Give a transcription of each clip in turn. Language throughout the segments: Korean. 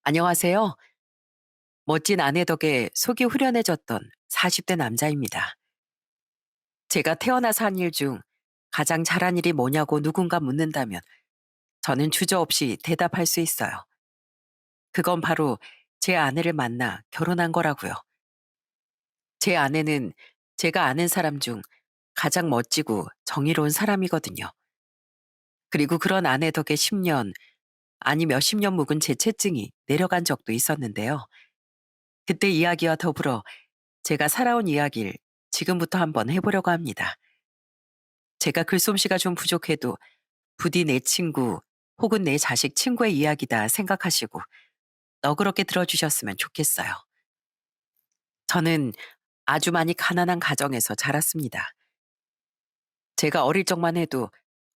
안녕하세요. 멋진 아내 덕에 속이 후련해졌던 40대 남자입니다. 제가 태어나서 한 일 중 가장 잘한 일이 뭐냐고 누군가 묻는다면 저는 주저없이 대답할 수 있어요. 그건 바로 제 아내를 만나 결혼한 거라고요. 제 아내는 제가 아는 사람 중 가장 멋지고 정의로운 사람이거든요. 그리고 그런 아내 덕에 10년, 아니 몇십 년 묵은 제 채증이 내려간 적도 있었는데요. 그때 이야기와 더불어 제가 살아온 이야기를 지금부터 한번 해보려고 합니다. 제가 글솜씨가 좀 부족해도 부디 내 친구 혹은 내 자식 친구의 이야기다 생각하시고 너그럽게 들어주셨으면 좋겠어요. 저는 아주 많이 가난한 가정에서 자랐습니다. 제가 어릴 적만 해도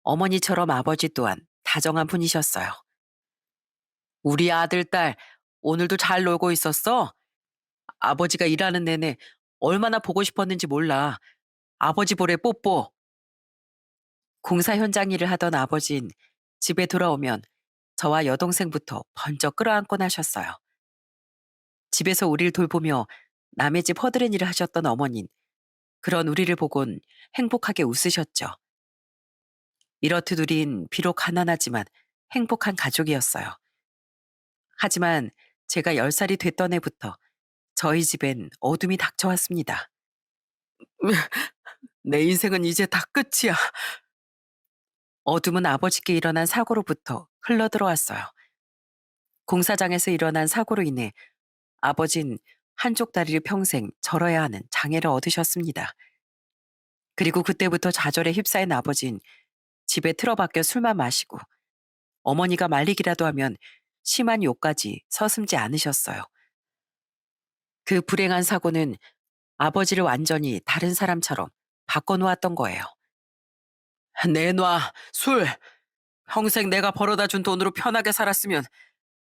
어머니처럼 아버지 또한 다정한 분이셨어요. 우리 아들, 딸, 오늘도 잘 놀고 있었어? 아버지가 일하는 내내 얼마나 보고 싶었는지 몰라. 아버지 볼에 뽀뽀. 공사 현장 일을 하던 아버진 집에 돌아오면 저와 여동생부터 번쩍 끌어안곤 하셨어요. 집에서 우리를 돌보며 남의 집 허드렛 일을 하셨던 어머닌 그런 우리를 보곤 행복하게 웃으셨죠. 이렇듯 우린 비록 가난하지만 행복한 가족이었어요. 하지만 제가 10살이 됐던 해부터 저희 집엔 어둠이 닥쳐왔습니다. 내 인생은 이제 다 끝이야. 어둠은 아버지께 일어난 사고로부터 흘러들어왔어요. 공사장에서 일어난 사고로 인해 아버진 한쪽 다리를 평생 절어야 하는 장애를 얻으셨습니다. 그리고 그때부터 좌절에 휩싸인 아버진 집에 틀어박혀 술만 마시고 어머니가 말리기라도 하면 심한 욕까지 서슴지 않으셨어요. 그 불행한 사고는 아버지를 완전히 다른 사람처럼 바꿔놓았던 거예요. 내놔, 술. 평생 내가 벌어다 준 돈으로 편하게 살았으면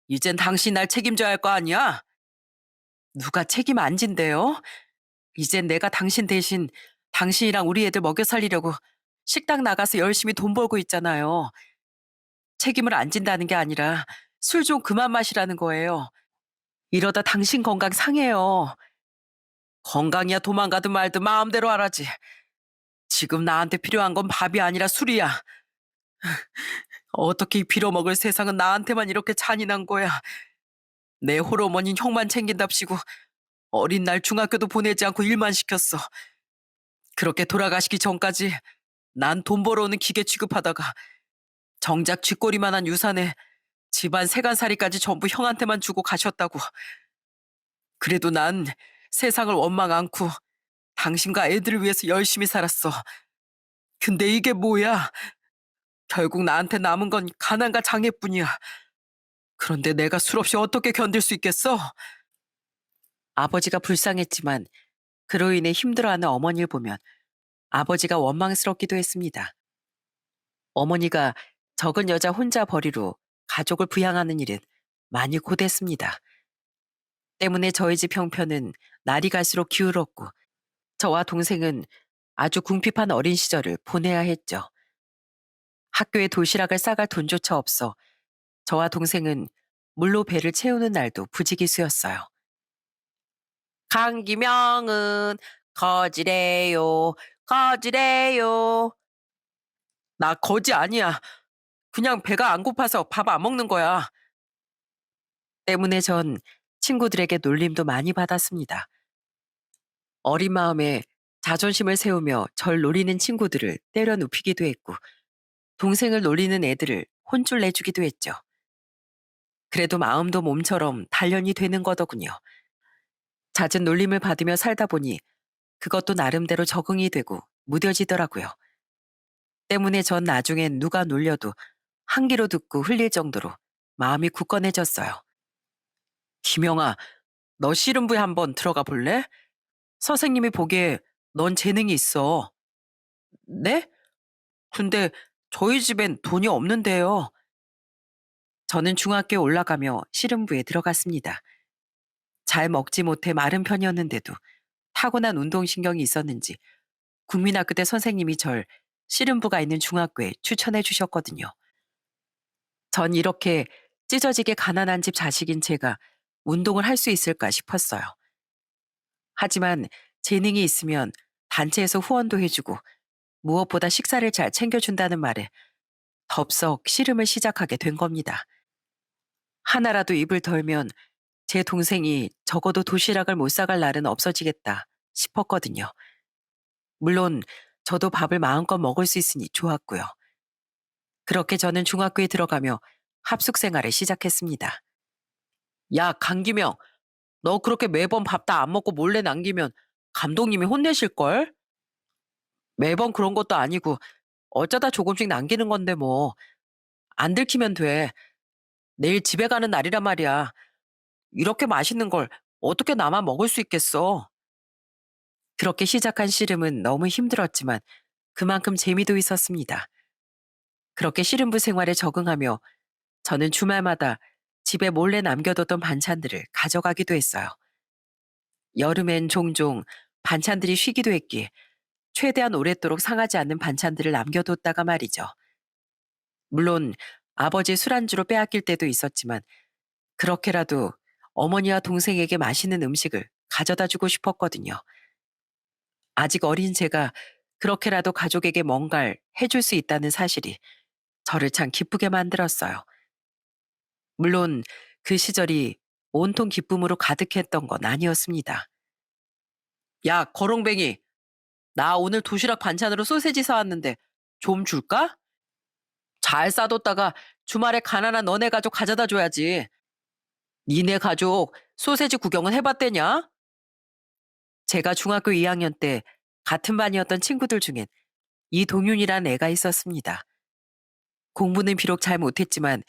이젠 당신 날 책임져야 할 거 아니야? 누가 책임 안 진대요? 이젠 내가 당신 대신 당신이랑 우리 애들 먹여 살리려고 식당 나가서 열심히 돈 벌고 있잖아요. 책임을 안 진다는 게 아니라 술 좀 그만 마시라는 거예요. 이러다 당신 건강 상해요. 건강이야 도망가든 말든 마음대로 하라지. 지금 나한테 필요한 건 밥이 아니라 술이야. 어떻게 이 빌어먹을 세상은 나한테만 이렇게 잔인한 거야. 내 홀어머니는 형만 챙긴답시고 어린 날 중학교도 보내지 않고 일만 시켰어. 그렇게 돌아가시기 전까지 난 돈 벌어오는 기계 취급하다가 정작 쥐꼬리만한 유산에 집안 세간살이까지 전부 형한테만 주고 가셨다고. 그래도 난 세상을 원망 않고 당신과 애들을 위해서 열심히 살았어. 근데 이게 뭐야? 결국 나한테 남은 건 가난과 장애뿐이야. 그런데 내가 술 없이 어떻게 견딜 수 있겠어? 아버지가 불쌍했지만 그로 인해 힘들어하는 어머니를 보면 아버지가 원망스럽기도 했습니다. 어머니가 적은 여자 혼자 벌이로 가족을 부양하는 일은 많이 고됐습니다. 때문에 저희 집 형편은 날이 갈수록 기울었고 저와 동생은 아주 궁핍한 어린 시절을 보내야 했죠. 학교에 도시락을 싸갈 돈조차 없어 저와 동생은 물로 배를 채우는 날도 부지기수였어요. 강기명은 거지래요, 거지래요. 나 거지 아니야. 그냥 배가 안 고파서 밥 안 먹는 거야. 때문에 전 친구들에게 놀림도 많이 받았습니다. 어린 마음에 자존심을 세우며 절 노리는 친구들을 때려 눕히기도 했고 동생을 놀리는 애들을 혼쭐 내주기도 했죠. 그래도 마음도 몸처럼 단련이 되는 거더군요. 잦은 놀림을 받으며 살다 보니 그것도 나름대로 적응이 되고 무뎌지더라고요. 때문에 전 나중엔 누가 놀려도 한 귀로 듣고 흘릴 정도로 마음이 굳건해졌어요. 김영아, 너 씨름부에 한번 들어가 볼래? 선생님이 보기에 넌 재능이 있어. 네? 근데 저희 집엔 돈이 없는데요. 저는 중학교에 올라가며 씨름부에 들어갔습니다. 잘 먹지 못해 마른 편이었는데도 타고난 운동신경이 있었는지 국민학교 때 선생님이 절 씨름부가 있는 중학교에 추천해 주셨거든요. 전 이렇게 찢어지게 가난한 집 자식인 제가 운동을 할 수 있을까 싶었어요. 하지만 재능이 있으면 단체에서 후원도 해주고 무엇보다 식사를 잘 챙겨준다는 말에 덥석 씨름을 시작하게 된 겁니다. 하나라도 입을 덜면 제 동생이 적어도 도시락을 못 사갈 날은 없어지겠다 싶었거든요. 물론 저도 밥을 마음껏 먹을 수 있으니 좋았고요. 그렇게 저는 중학교에 들어가며 합숙 생활을 시작했습니다. 야, 강기명, 너 그렇게 매번 밥 다 안 먹고 몰래 남기면 감독님이 혼내실걸? 매번 그런 것도 아니고 어쩌다 조금씩 남기는 건데 뭐. 안 들키면 돼. 내일 집에 가는 날이란 말이야. 이렇게 맛있는 걸 어떻게 나만 먹을 수 있겠어? 그렇게 시작한 씨름은 너무 힘들었지만 그만큼 재미도 있었습니다. 그렇게 씨름부 생활에 적응하며 저는 주말마다 집에 몰래 남겨뒀던 반찬들을 가져가기도 했어요. 여름엔 종종 반찬들이 쉬기도 했기에 최대한 오랫도록 상하지 않는 반찬들을 남겨뒀다가 말이죠. 물론 아버지 술안주로 빼앗길 때도 있었지만 그렇게라도 어머니와 동생에게 맛있는 음식을 가져다 주고 싶었거든요. 아직 어린 제가 그렇게라도 가족에게 뭔가를 해줄 수 있다는 사실이 저를 참 기쁘게 만들었어요. 물론 그 시절이 온통 기쁨으로 가득했던 건 아니었습니다. 야, 거렁뱅이, 나 오늘 도시락 반찬으로 소세지 사왔는데 좀 줄까? 잘 싸뒀다가 주말에 가난한 너네 가족 가져다 줘야지. 니네 가족 소세지 구경은 해봤대냐? 제가 중학교 2학년 때 같은 반이었던 친구들 중엔 이동윤이란 애가 있었습니다. 공부는 비록 잘 못했지만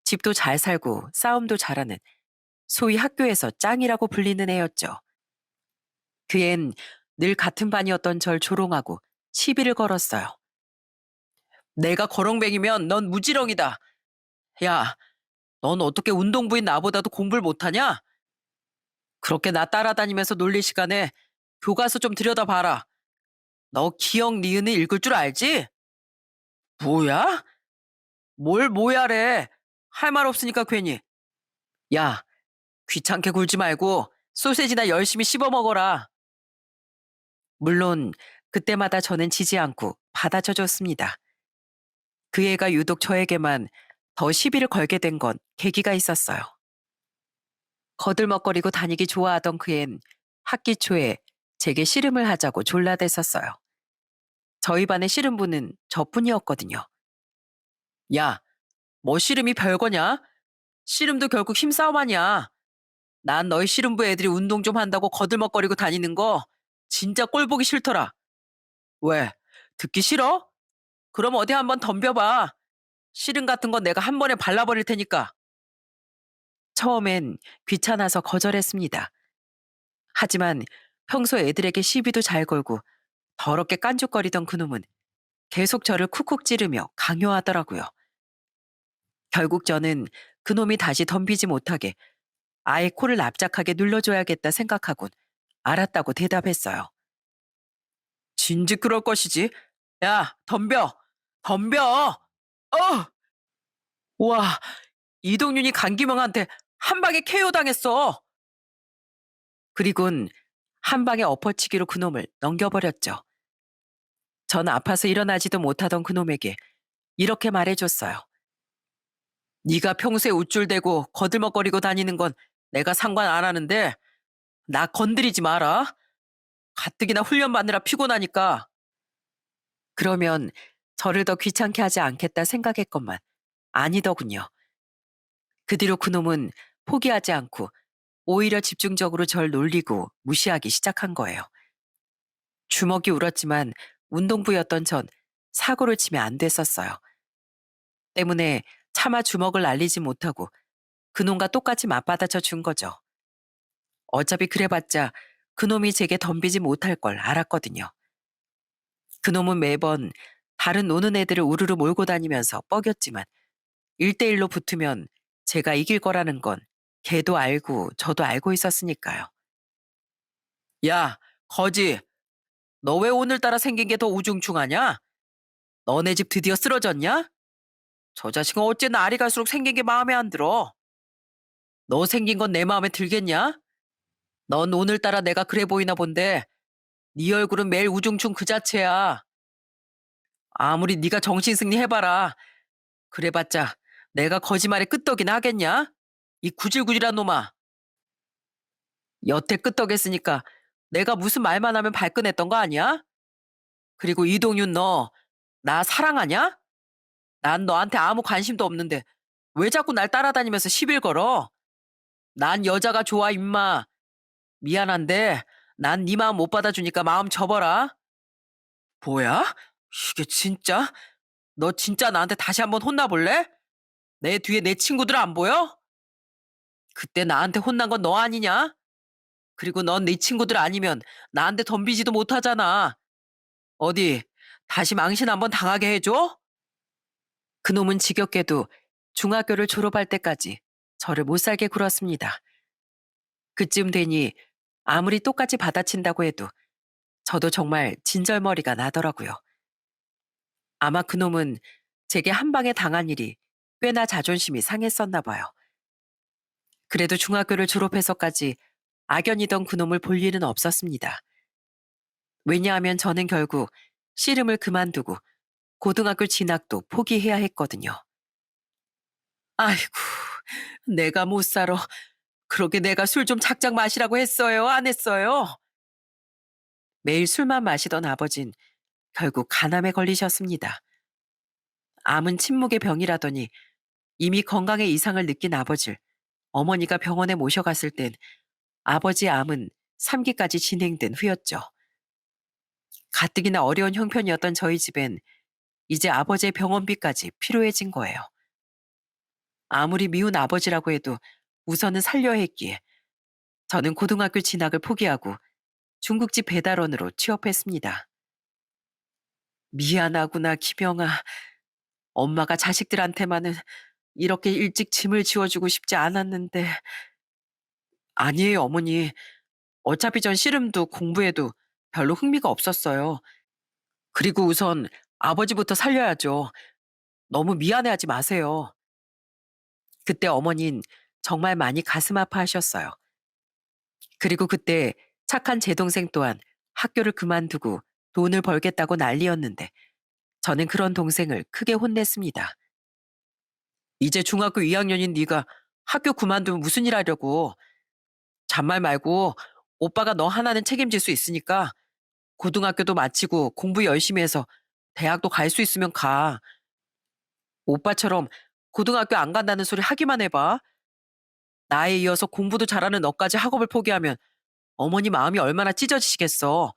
집도 잘 살고 싸움도 잘하는 소위 학교에서 짱이라고 불리는 애였죠. 그 앤 늘 같은 반이었던 절 조롱하고 시비를 걸었어요. 내가 거렁뱅이면 넌 무지렁이다. 야, 넌 어떻게 운동부인 나보다도 공부를 못하냐? 그렇게 나 따라다니면서 놀릴 시간에 교과서 좀 들여다봐라. 너 기억 니은을 읽을 줄 알지? 뭐야? 뭘 뭐야래. 할 말 없으니까 괜히. 야, 귀찮게 굴지 말고 소세지나 열심히 씹어 먹어라. 물론 그때마다 저는 지지 않고 받아쳐 줬습니다. 그 애가 유독 저에게만 더 시비를 걸게 된 건 계기가 있었어요. 거들먹거리고 다니기 좋아하던 그 앤 학기 초에 제게 씨름을 하자고 졸라댔었어요. 저희 반의 씨름부는 저뿐이었거든요. 야, 뭐 씨름이 별거냐? 씨름도 결국 힘싸움 아니야. 난 너희 씨름부 애들이 운동 좀 한다고 거들먹거리고 다니는 거 진짜 꼴 보기 싫더라. 왜? 듣기 싫어? 그럼 어디 한번 덤벼봐. 씨름 같은 건 내가 한 번에 발라버릴 테니까. 처음엔 귀찮아서 거절했습니다. 하지만 평소 애들에게 시비도 잘 걸고 더럽게 깐죽거리던 그놈은 계속 저를 쿡쿡 찌르며 강요하더라고요. 결국 저는 그놈이 다시 덤비지 못하게 아예 코를 납작하게 눌러줘야겠다 생각하곤 알았다고 대답했어요. 진즉 그럴 것이지. 야, 덤벼! 덤벼! 어! 와, 이동윤이 강기명한테 한 방에 KO 당했어. 그리곤 한 방에 엎어치기로 그놈을 넘겨버렸죠. 전 아파서 일어나지도 못하던 그놈에게 이렇게 말해줬어요. 네가 평소에 우쭐대고 거들먹거리고 다니는 건 내가 상관 안 하는데 나 건드리지 마라. 가뜩이나 훈련 받느라 피곤하니까. 그러면 저를 더 귀찮게 하지 않겠다 생각했건만 아니더군요. 그 뒤로 그놈은 포기하지 않고 오히려 집중적으로 절 놀리고 무시하기 시작한 거예요. 주먹이 울었지만 운동부였던 전 사고를 치면 안 됐었어요. 때문에 차마 주먹을 날리지 못하고 그놈과 똑같이 맞받아쳐 준 거죠. 어차피 그래봤자 그놈이 제게 덤비지 못할 걸 알았거든요. 그놈은 매번 다른 노는 애들을 우르르 몰고 다니면서 뻐겼지만 1대1로 붙으면 제가 이길 거라는 건 걔도 알고 저도 알고 있었으니까요. 야, 거지. 너 왜 오늘따라 생긴 게 더 우중충하냐? 너네 집 드디어 쓰러졌냐? 저 자식은 어째 날이 갈수록 생긴 게 마음에 안 들어. 너 생긴 건 내 마음에 들겠냐? 넌 오늘따라 내가 그래 보이나 본데 네 얼굴은 매일 우중충 그 자체야. 아무리 네가 정신승리 해봐라. 그래봤자 내가 거짓말에 끄떡이나 하겠냐? 이 구질구질한 놈아. 여태 끄떡했으니까 내가 무슨 말만 하면 발끈했던 거 아니야? 그리고 이동윤 너 나 사랑하냐? 난 너한테 아무 관심도 없는데 왜 자꾸 날 따라다니면서 시bil 걸어? 난 여자가 좋아 임마. 미안한데 난 네 마음 못 받아주니까 마음 접어라. 뭐야? 이게 진짜? 너 진짜 나한테 다시 한번 혼나볼래? 내 뒤에 내 친구들 안 보여? 그때 나한테 혼난 건 너 아니냐? 그리고 넌 네 친구들 아니면 나한테 덤비지도 못하잖아. 어디 다시 망신 한번 당하게 해줘? 그놈은 지겹게도 중학교를 졸업할 때까지 저를 못살게 굴었습니다. 그쯤 되니 아무리 똑같이 받아친다고 해도 저도 정말 진절머리가 나더라고요. 아마 그놈은 제게 한 방에 당한 일이 꽤나 자존심이 상했었나 봐요. 그래도 중학교를 졸업해서까지 악연이던 그놈을 볼 일은 없었습니다. 왜냐하면 저는 결국 씨름을 그만두고 고등학교 진학도 포기해야 했거든요. 아이고, 내가 못 살아. 그러게 내가 술 좀 작작 마시라고 했어요? 안 했어요? 매일 술만 마시던 아버진 결국 간암에 걸리셨습니다. 암은 침묵의 병이라더니 이미 건강에 이상을 느낀 아버지를 어머니가 병원에 모셔갔을 땐 아버지의 암은 3기까지 진행된 후였죠. 가뜩이나 어려운 형편이었던 저희 집엔 이제 아버지의 병원비까지 필요해진 거예요. 아무리 미운 아버지라고 해도 우선은 살려야 했기에 저는 고등학교 진학을 포기하고 중국집 배달원으로 취업했습니다. 미안하구나, 김영아. 엄마가 자식들한테만은 이렇게 일찍 짐을 지워주고 싶지 않았는데. 아니에요, 어머니. 어차피 전 씨름도 공부에도 별로 흥미가 없었어요. 그리고 우선 아버지부터 살려야죠. 너무 미안해하지 마세요. 그때 어머닌 정말 많이 가슴 아파하셨어요. 그리고 그때 착한 제 동생 또한 학교를 그만두고 돈을 벌겠다고 난리였는데 저는 그런 동생을 크게 혼냈습니다. 이제 중학교 2학년인 네가 학교 그만두면 무슨 일 하려고. 잔말 말고 오빠가 너 하나는 책임질 수 있으니까 고등학교도 마치고 공부 열심히 해서 대학도 갈 수 있으면 가. 오빠처럼 고등학교 안 간다는 소리 하기만 해봐. 나에 이어서 공부도 잘하는 너까지 학업을 포기하면 어머니 마음이 얼마나 찢어지시겠어.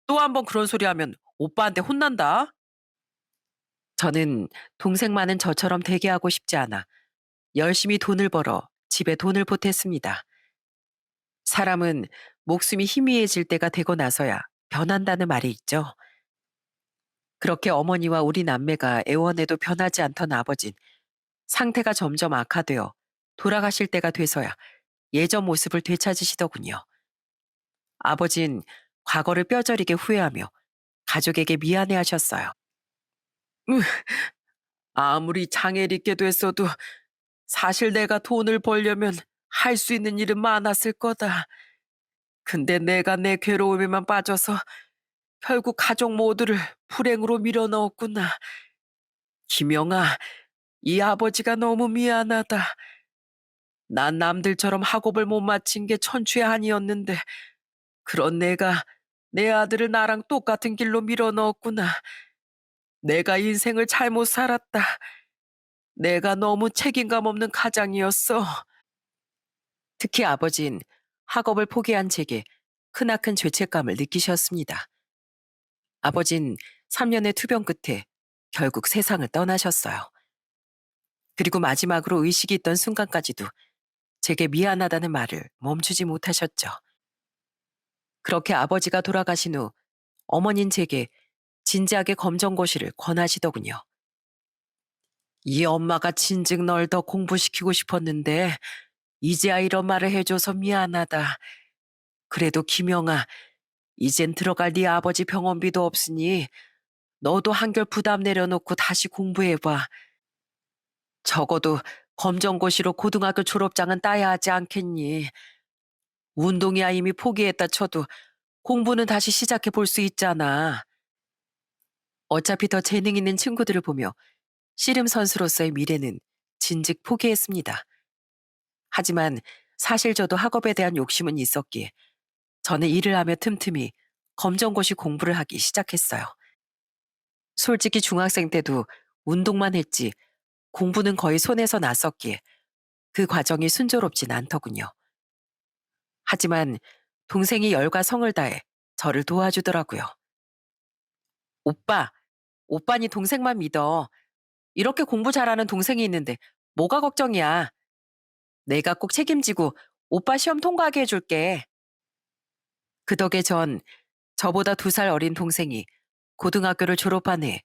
또 한 번 그런 소리 하면 오빠한테 혼난다. 저는 동생만은 저처럼 되게 하고 싶지 않아 열심히 돈을 벌어 집에 돈을 보탰습니다. 사람은 목숨이 희미해질 때가 되고 나서야 변한다는 말이 있죠. 그렇게 어머니와 우리 남매가 애원해도 변하지 않던 아버진 상태가 점점 악화되어 돌아가실 때가 돼서야 예전 모습을 되찾으시더군요. 아버진 과거를 뼈저리게 후회하며 가족에게 미안해하셨어요. "으, 아무리 장애를 있게 됐어도 사실 내가 돈을 벌려면 할 수 있는 일은 많았을 거다. 근데 내가 내 괴로움에만 빠져서 결국 가족 모두를 불행으로 밀어넣었구나. 김영아, 이 아버지가 너무 미안하다. 난 남들처럼 학업을 못 마친 게 천추의 한이었는데 그런 내가 내 아들을 나랑 똑같은 길로 밀어넣었구나. 내가 인생을 잘못 살았다. 내가 너무 책임감 없는 가장이었어." 특히 아버진 학업을 포기한 제게 크나큰 죄책감을 느끼셨습니다. 아버진 3년의 투병 끝에 결국 세상을 떠나셨어요. 그리고 마지막으로 의식이 있던 순간까지도 제게 미안하다는 말을 멈추지 못하셨죠. 그렇게 아버지가 돌아가신 후 어머닌 제게 진지하게 검정고시를 권하시더군요. 이 엄마가 진즉 널 더 공부시키고 싶었는데 이제야 이런 말을 해줘서 미안하다. 그래도 김영아, 이젠 들어갈 네 아버지 병원비도 없으니 너도 한결 부담 내려놓고 다시 공부해봐. 적어도 검정고시로 고등학교 졸업장은 따야 하지 않겠니? 운동이야 이미 포기했다 쳐도 공부는 다시 시작해 볼 수 있잖아. 어차피 더 재능 있는 친구들을 보며 씨름 선수로서의 미래는 진즉 포기했습니다. 하지만 사실 저도 학업에 대한 욕심은 있었기에 저는 일을 하며 틈틈이 검정고시 공부를 하기 시작했어요. 솔직히 중학생 때도 운동만 했지 공부는 거의 손에서 났었기에 그 과정이 순조롭진 않더군요. 하지만 동생이 열과 성을 다해 저를 도와주더라고요. 오빠, 오빠니 동생만 믿어. 이렇게 공부 잘하는 동생이 있는데 뭐가 걱정이야. 내가 꼭 책임지고 오빠 시험 통과하게 해줄게. 그 덕에 전 저보다 2살 어린 동생이 고등학교를 졸업한 해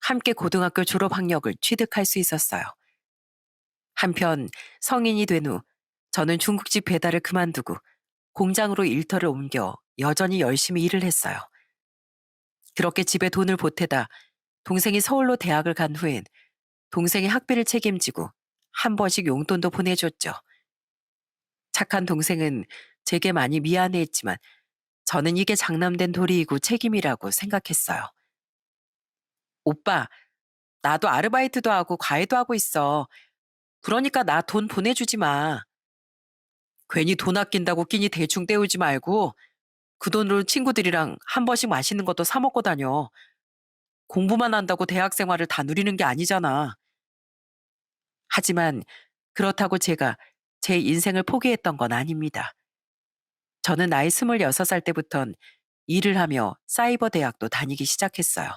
함께 고등학교 졸업 학력을 취득할 수 있었어요. 한편 성인이 된 후 저는 중국집 배달을 그만두고 공장으로 일터를 옮겨 여전히 열심히 일을 했어요. 그렇게 집에 돈을 보태다 동생이 서울로 대학을 간 후엔 동생의 학비를 책임지고 한 번씩 용돈도 보내줬죠. 착한 동생은 제게 많이 미안해했지만 저는 이게 장남된 도리이고 책임이라고 생각했어요. 오빠, 나도 아르바이트도 하고 과외도 하고 있어. 그러니까 나 돈 보내주지 마. 괜히 돈 아낀다고 끼니 대충 때우지 말고 그 돈으로 친구들이랑 한 번씩 맛있는 것도 사 먹고 다녀. 공부만 한다고 대학 생활을 다 누리는 게 아니잖아. 하지만 그렇다고 제가 제 인생을 포기했던 건 아닙니다. 저는 나이 26살 때부턴 일을 하며 사이버 대학도 다니기 시작했어요.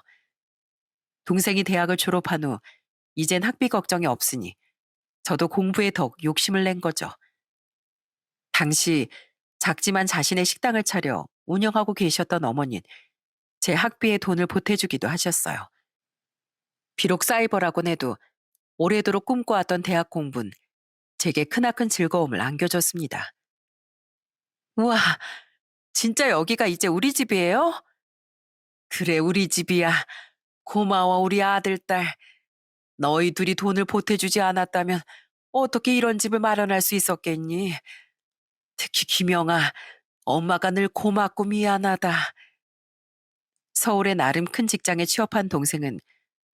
동생이 대학을 졸업한 후 이젠 학비 걱정이 없으니 저도 공부에 더욱 욕심을 낸 거죠. 당시 작지만 자신의 식당을 차려 운영하고 계셨던 어머니는 제 학비에 돈을 보태주기도 하셨어요. 비록 사이버라곤 해도 오래도록 꿈꿔왔던 대학 공부는 제게 크나큰 즐거움을 안겨줬습니다. 우와, 진짜 여기가 이제 우리 집이에요? 그래, 우리 집이야. 고마워, 우리 아들, 딸. 너희 둘이 돈을 보태주지 않았다면 어떻게 이런 집을 마련할 수 있었겠니? 특히 김영아, 엄마가 늘 고맙고 미안하다. 서울의 나름 큰 직장에 취업한 동생은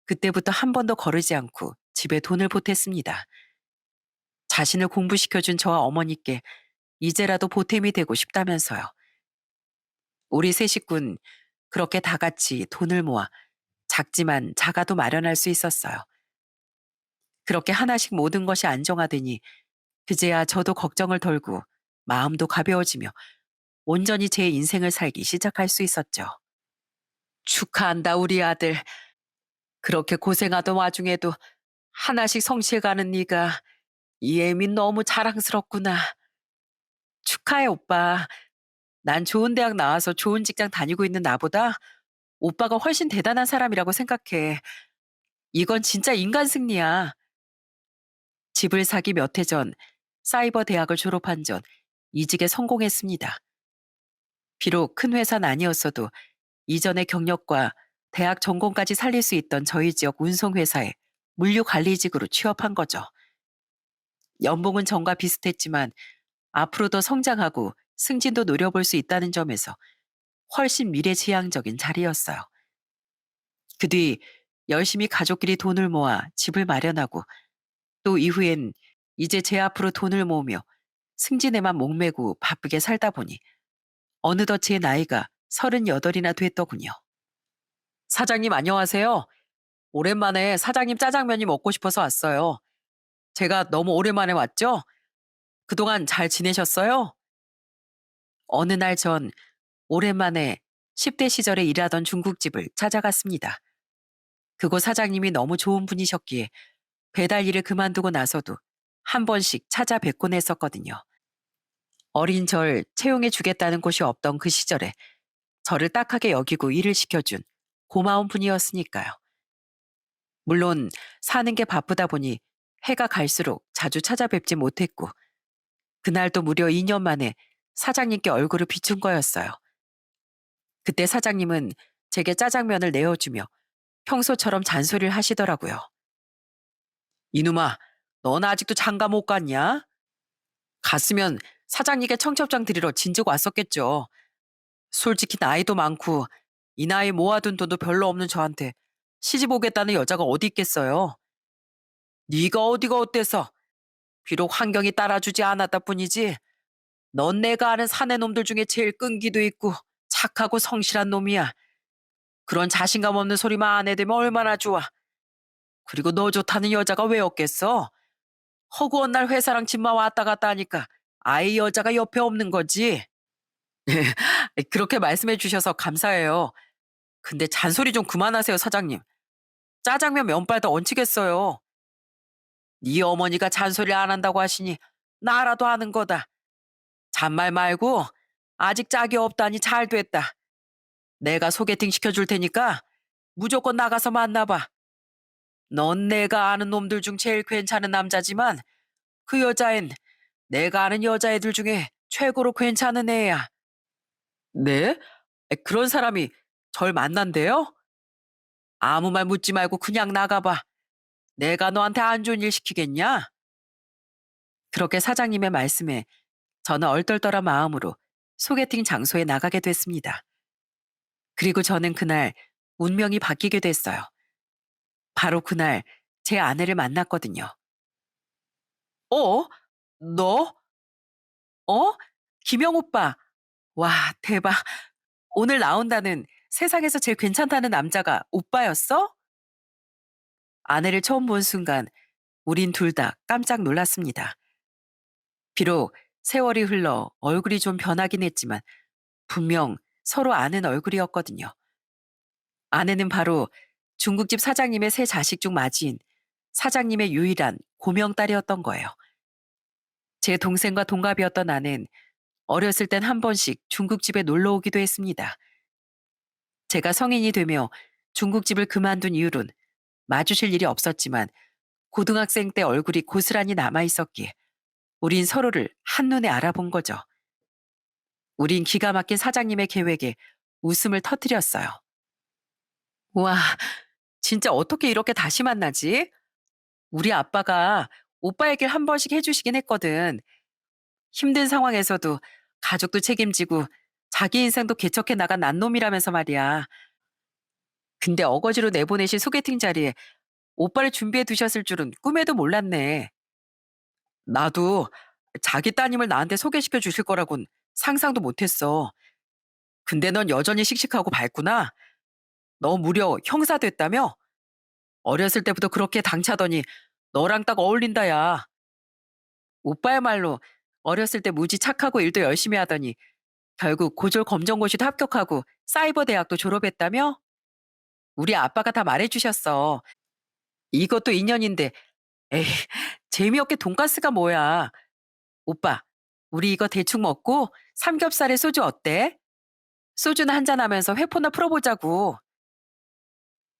그때부터 한 번도 거르지 않고 집에 돈을 보탰습니다. 자신을 공부시켜준 저와 어머니께 이제라도 보탬이 되고 싶다면서요. 우리 세 식구는 그렇게 다 같이 돈을 모아 작지만 작아도 마련할 수 있었어요. 그렇게 하나씩 모든 것이 안정화되니 그제야 저도 걱정을 덜고 마음도 가벼워지며 온전히 제 인생을 살기 시작할 수 있었죠. 축하한다, 우리 아들. 그렇게 고생하던 와중에도 하나씩 성취해가는 네가 이애미 너무 자랑스럽구나. 축하해, 오빠. 난 좋은 대학 나와서 좋은 직장 다니고 있는 나보다 오빠가 훨씬 대단한 사람이라고 생각해. 이건 진짜 인간 승리야. 집을 사기 몇 해 전 사이버 대학을 졸업한 전 이직에 성공했습니다. 비록 큰 회사는 아니었어도 이전의 경력과 대학 전공까지 살릴 수 있던 저희 지역 운송회사에 물류관리직으로 취업한 거죠. 연봉은 전과 비슷했지만 앞으로 더 성장하고 승진도 노려볼 수 있다는 점에서 훨씬 미래지향적인 자리였어요. 그 뒤 열심히 가족끼리 돈을 모아 집을 마련하고 또 이후엔 이제 제 앞으로 돈을 모으며 승진에만 목매고 바쁘게 살다 보니 어느덧 제 나이가 38이나 됐더군요. 사장님 안녕하세요. 오랜만에 사장님 짜장면이 먹고 싶어서 왔어요. 제가 너무 오랜만에 왔죠? 그동안 잘 지내셨어요? 어느 날 전 오랜만에 10대 시절에 일하던 중국집을 찾아갔습니다. 그곳 사장님이 너무 좋은 분이셨기에 배달 일을 그만두고 나서도 한 번씩 찾아뵙곤 했었거든요. 어린 절 채용해 주겠다는 곳이 없던 그 시절에 저를 딱하게 여기고 일을 시켜준 고마운 분이었으니까요. 물론 사는 게 바쁘다 보니 해가 갈수록 자주 찾아뵙지 못했고 그날도 무려 2년 만에 사장님께 얼굴을 비춘 거였어요. 그때 사장님은 제게 짜장면을 내어주며 평소처럼 잔소리를 하시더라고요. 이놈아, 넌 아직도 장가 못 갔냐? 갔으면 사장님께 청첩장 드리러 진즉 왔었겠죠. 솔직히 나이도 많고 이 나이 모아둔 돈도 별로 없는 저한테 시집 오겠다는 여자가 어디 있겠어요. 네가 어디가 어때서 비록 환경이 따라주지 않았다 뿐이지 넌 내가 아는 사내 놈들 중에 제일 끈기도 있고 착하고 성실한 놈이야. 그런 자신감 없는 소리만 안 해대면 얼마나 좋아. 그리고 너 좋다는 여자가 왜 없겠어? 허구한 날 회사랑 집만 왔다 갔다 하니까 아이 여자가 옆에 없는 거지. 그렇게 말씀해 주셔서 감사해요. 근데 잔소리 좀 그만하세요, 사장님. 짜장면 면발도 얹히겠어요. 네 어머니가 잔소리 안 한다고 하시니 나라도 아는 거다. 잔말 말고 아직 짝이 없다니 잘 됐다. 내가 소개팅 시켜줄 테니까 무조건 나가서 만나봐. 넌 내가 아는 놈들 중 제일 괜찮은 남자지만 그 여자엔 내가 아는 여자애들 중에 최고로 괜찮은 애야. 네? 그런 사람이 절 만난대요? 아무 말 묻지 말고 그냥 나가봐. 내가 너한테 안 좋은 일 시키겠냐? 그렇게 사장님의 말씀에 저는 얼떨떨한 마음으로 소개팅 장소에 나가게 됐습니다. 그리고 저는 그날 운명이 바뀌게 됐어요. 바로 그날 제 아내를 만났거든요. 어? 너? 어? 김영 오빠. 와, 대박. 오늘 나온다는 세상에서 제일 괜찮다는 남자가 오빠였어? 아내를 처음 본 순간 우린 둘 다 깜짝 놀랐습니다. 비록 세월이 흘러 얼굴이 좀 변하긴 했지만 분명 서로 아는 얼굴이었거든요. 아내는 바로 중국집 사장님의 세 자식 중 맞이인 사장님의 유일한 고명딸이었던 거예요. 제 동생과 동갑이었던 아내는 어렸을 땐 한 번씩 중국집에 놀러 오기도 했습니다. 제가 성인이 되며 중국집을 그만둔 이후론 마주칠 일이 없었지만 고등학생 때 얼굴이 고스란히 남아 있었기에 우린 서로를 한눈에 알아본 거죠. 우린 기가 막힌 사장님의 계획에 웃음을 터뜨렸어요. 와, 진짜 어떻게 이렇게 다시 만나지? 우리 아빠가 오빠 얘기를 한 번씩 해주시긴 했거든. 힘든 상황에서도 가족도 책임지고 자기 인생도 개척해 나간 난놈이라면서 말이야. 근데 어거지로 내보내신 소개팅 자리에 오빠를 준비해 두셨을 줄은 꿈에도 몰랐네. 나도 자기 따님을 나한테 소개시켜 주실 거라곤 상상도 못했어. 근데 넌 여전히 씩씩하고 밝구나. 너 무려 형사 됐다며? 어렸을 때부터 그렇게 당차더니 너랑 딱 어울린다, 야. 오빠야말로 어렸을 때 무지 착하고 일도 열심히 하더니 결국 고졸 검정고시도 합격하고 사이버 대학도 졸업했다며? 우리 아빠가 다 말해주셨어. 이것도 인연인데, 에이, 재미없게 돈가스가 뭐야. 오빠, 우리 이거 대충 먹고 삼겹살에 소주 어때? 소주나 한잔 하면서 회포나 풀어보자고.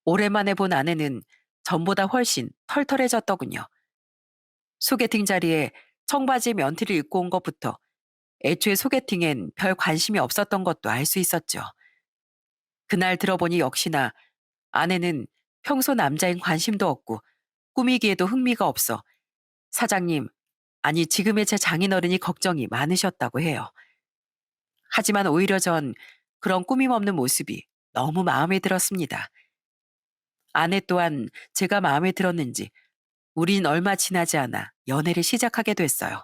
오랜만에 본 아내는 전보다 훨씬 털털해졌더군요. 소개팅 자리에 청바지 면티를 입고 온 것부터 애초에 소개팅엔 별 관심이 없었던 것도 알 수 있었죠. 그날 들어보니 역시나 아내는 평소 남자인 관심도 없고 꾸미기에도 흥미가 없어 사장님, 아니 지금의 제 장인어른이 걱정이 많으셨다고 해요. 하지만 오히려 전 그런 꾸밈 없는 모습이 너무 마음에 들었습니다. 아내 또한 제가 마음에 들었는지 우린 얼마 지나지 않아 연애를 시작하게 됐어요.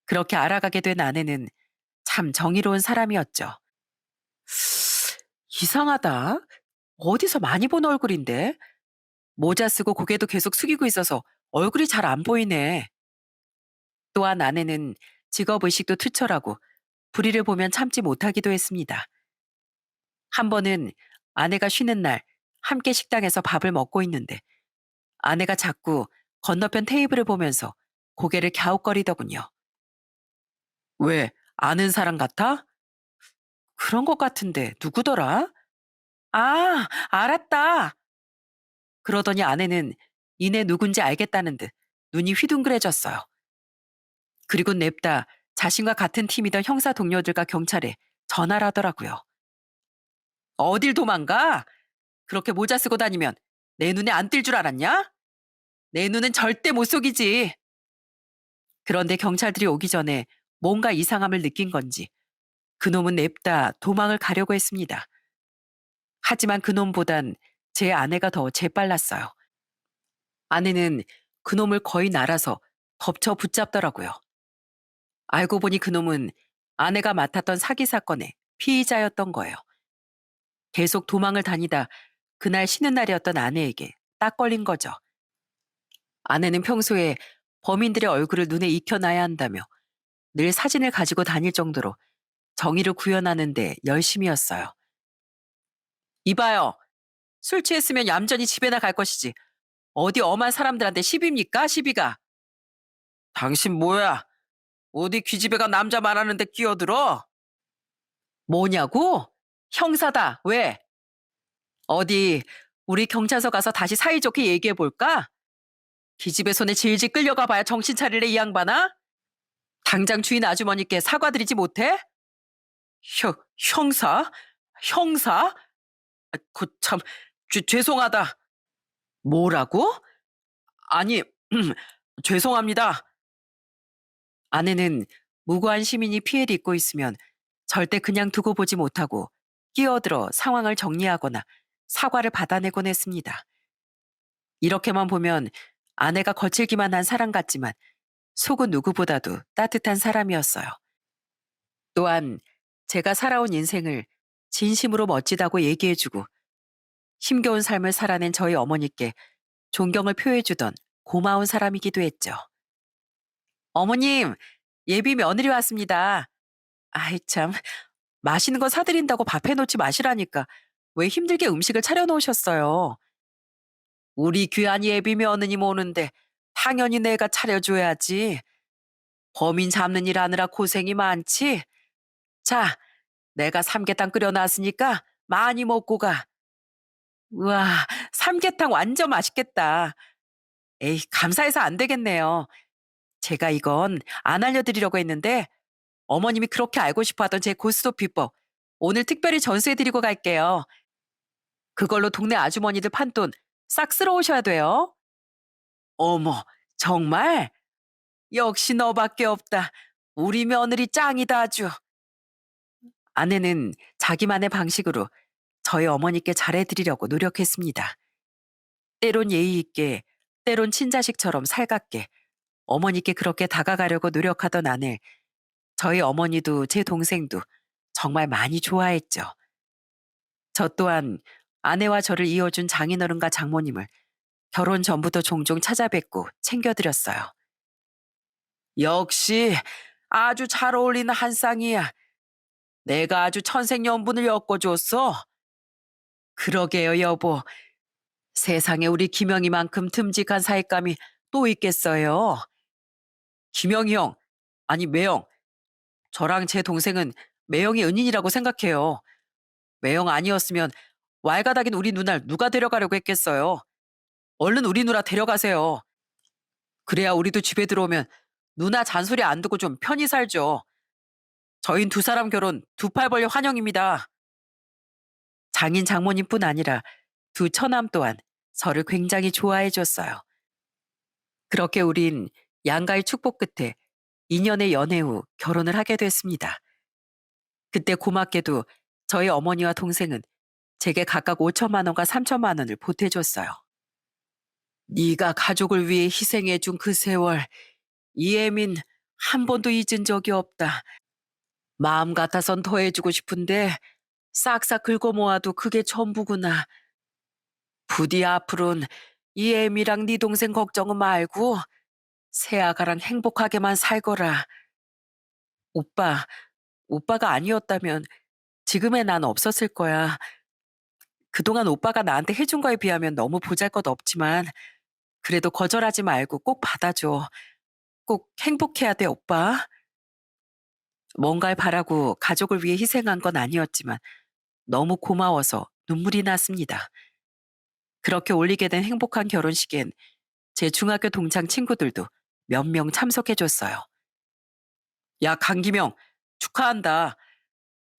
그렇게 알아가게 된 아내는 참 정의로운 사람이었죠. 이상하다. 어디서 많이 본 얼굴인데? 모자 쓰고 고개도 계속 숙이고 있어서 얼굴이 잘 안 보이네. 또한 아내는 직업의식도 투철하고 불의를 보면 참지 못하기도 했습니다. 한 번은 아내가 쉬는 날 함께 식당에서 밥을 먹고 있는데 아내가 자꾸 건너편 테이블을 보면서 고개를 갸웃거리더군요. 왜, 아는 사람 같아? 그런 것 같은데 누구더라? 아, 알았다. 그러더니 아내는 이내 누군지 알겠다는 듯 눈이 휘둥그레졌어요. 그리고 냅다 자신과 같은 팀이던 형사 동료들과 경찰에 전화를 하더라고요. 어딜 도망가? 그렇게 모자 쓰고 다니면 내 눈에 안 띌 줄 알았냐? 내 눈은 절대 못 속이지. 그런데 경찰들이 오기 전에 뭔가 이상함을 느낀 건지 그놈은 냅다 도망을 가려고 했습니다. 하지만 그놈보단 제 아내가 더 재빨랐어요. 아내는 그놈을 거의 날아서 덮쳐 붙잡더라고요. 알고 보니 그놈은 아내가 맡았던 사기 사건의 피의자였던 거예요. 계속 도망을 다니다 그날 쉬는 날이었던 아내에게 딱 걸린 거죠. 아내는 평소에 범인들의 얼굴을 눈에 익혀놔야 한다며 늘 사진을 가지고 다닐 정도로 정의를 구현하는데 열심이었어요. 이봐요. 술 취했으면 얌전히 집에나 갈 것이지. 어디 엄한 사람들한테 시비입니까? 시비가. 당신 뭐야? 어디 기집애가 남자 말하는데 끼어들어? 뭐냐고? 형사다. 왜? 어디 우리 경찰서 가서 다시 사이좋게 얘기해 볼까? 기집애 손에 질질 끌려가 봐야 정신 차릴래 이 양반아? 당장 주인 아주머니께 사과드리지 못해? 형사? 형사? 아, 참, 죄송하다. 뭐라고? 아니, 죄송합니다. 아내는 무고한 시민이 피해를 입고 있으면 절대 그냥 두고 보지 못하고 끼어들어 상황을 정리하거나 사과를 받아내곤 했습니다. 이렇게만 보면 아내가 거칠기만 한 사람 같지만 속은 누구보다도 따뜻한 사람이었어요. 또한 제가 살아온 인생을 진심으로 멋지다고 얘기해주고 힘겨운 삶을 살아낸 저희 어머니께 존경을 표해주던 고마운 사람이기도 했죠. 어머님, 예비 며느리 왔습니다. 아이 참, 맛있는 거 사드린다고 밥 해놓지 마시라니까 왜 힘들게 음식을 차려놓으셨어요. 우리 귀한 예비 며느님 오는데 당연히 내가 차려줘야지. 범인 잡는 일 하느라 고생이 많지. 자, 내가 삼계탕 끓여놨으니까 많이 먹고 가. 우와, 삼계탕 완전 맛있겠다. 에이, 감사해서 안 되겠네요. 제가 이건 안 알려드리려고 했는데 어머님이 그렇게 알고 싶어 하던 제 고스톱 비법 오늘 특별히 전수해드리고 갈게요. 그걸로 동네 아주머니들 판돈 싹 쓸어오셔야 돼요. 어머, 정말? 역시 너밖에 없다. 우리 며느리 짱이다 아주. 아내는 자기만의 방식으로 저희 어머니께 잘해드리려고 노력했습니다. 때론 예의 있게, 때론 친자식처럼 살갑게 어머니께 그렇게 다가가려고 노력하던 아내, 저희 어머니도 제 동생도 정말 많이 좋아했죠. 저 또한 아내와 저를 이어준 장인어른과 장모님을 결혼 전부터 종종 찾아뵙고 챙겨드렸어요. 역시 아주 잘 어울리는 한 쌍이야. 내가 아주 천생연분을 엮어줬어. 그러게요, 여보. 세상에 우리 김영희만큼 듬직한 사윗감이 또 있겠어요. 김영희 형, 아니 매형. 저랑 제 동생은 매형이 은인이라고 생각해요. 매형 아니었으면 왈가닥인 우리 누나를 누가 데려가려고 했겠어요. 얼른 우리 누나 데려가세요. 그래야 우리도 집에 들어오면 누나 잔소리 안 듣고 좀 편히 살죠. 저흰 두 사람 결혼 두 팔 벌려 환영입니다. 장인 장모님뿐 아니라 두 처남 또한 저를 굉장히 좋아해 줬어요. 그렇게 우린 양가의 축복 끝에 2년의 연애 후 결혼을 하게 됐습니다. 그때 고맙게도 저희 어머니와 동생은 제게 각각 5천만 원과 3천만 원을 보태줬어요. 네가 가족을 위해 희생해준 그 세월, 이혜민 한 번도 잊은 적이 없다. 마음 같아선 더 해주고 싶은데 싹싹 긁어 모아도 그게 전부구나. 부디 앞으로는 이혜미랑 네 동생 걱정은 말고 새아가랑 행복하게만 살거라. 오빠, 오빠가 아니었다면 지금의 난 없었을 거야. 그동안 오빠가 나한테 해준 거에 비하면 너무 보잘것없지만 그래도 거절하지 말고 꼭 받아줘. 꼭 행복해야 돼, 오빠. 뭔가를 바라고 가족을 위해 희생한 건 아니었지만 너무 고마워서 눈물이 났습니다. 그렇게 올리게 된 행복한 결혼식엔 제 중학교 동창 친구들도 몇 명 참석해줬어요. 야, 강기명, 축하한다.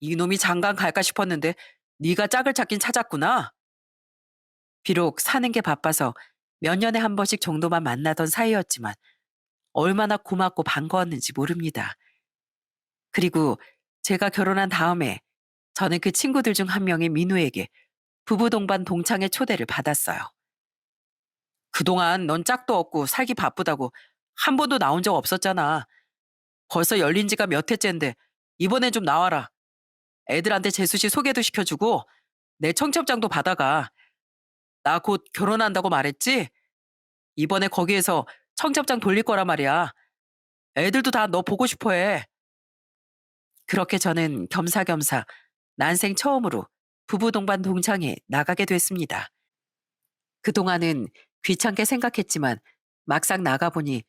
이놈이 장가 갈까 싶었는데 네가 짝을 찾긴 찾았구나. 비록 사는 게 바빠서 몇 년에 한 번씩 정도만 만나던 사이였지만 얼마나 고맙고 반가웠는지 모릅니다. 그리고 제가 결혼한 다음에 저는 그 친구들 중 한 명의 민우에게 부부 동반 동창회 초대를 받았어요. 그동안 넌 짝도 없고 살기 바쁘다고 한 번도 나온 적 없었잖아. 벌써 열린 지가 몇 해째인데 이번엔 좀 나와라. 애들한테 재수 씨 소개도 시켜주고 내 청첩장도 받아가. 나 곧 결혼한다고 말했지? 이번에 거기에서 청첩장 돌릴 거란 말이야. 애들도 다 너 보고 싶어 해. 그렇게 저는 겸사겸사 난생 처음으로 부부 동반 동창회 나가게 됐습니다. 그동안은 귀찮게 생각했지만 막상 나가보니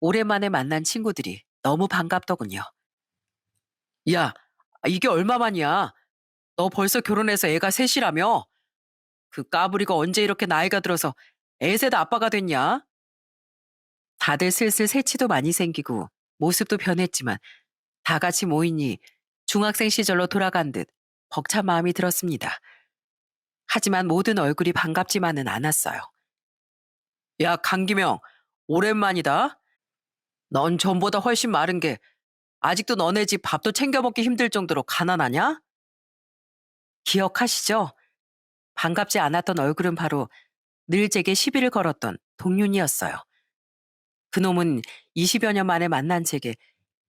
오랜만에 만난 친구들이 너무 반갑더군요. 야, 이게 얼마만이야? 너 벌써 결혼해서 애가 셋이라며? 그 까불이가 언제 이렇게 나이가 들어서 애새도 아빠가 됐냐? 다들 슬슬 새치도 많이 생기고 모습도 변했지만 다 같이 모이니 중학생 시절로 돌아간 듯 벅찬 마음이 들었습니다. 하지만 모든 얼굴이 반갑지만은 않았어요. 야, 강기명, 오랜만이다. 넌 전보다 훨씬 마른 게 아직도 너네 집 밥도 챙겨 먹기 힘들 정도로 가난하냐? 기억하시죠? 반갑지 않았던 얼굴은 바로 늘 제게 시비를 걸었던 동윤이었어요. 그놈은 20여 년 만에 만난 제게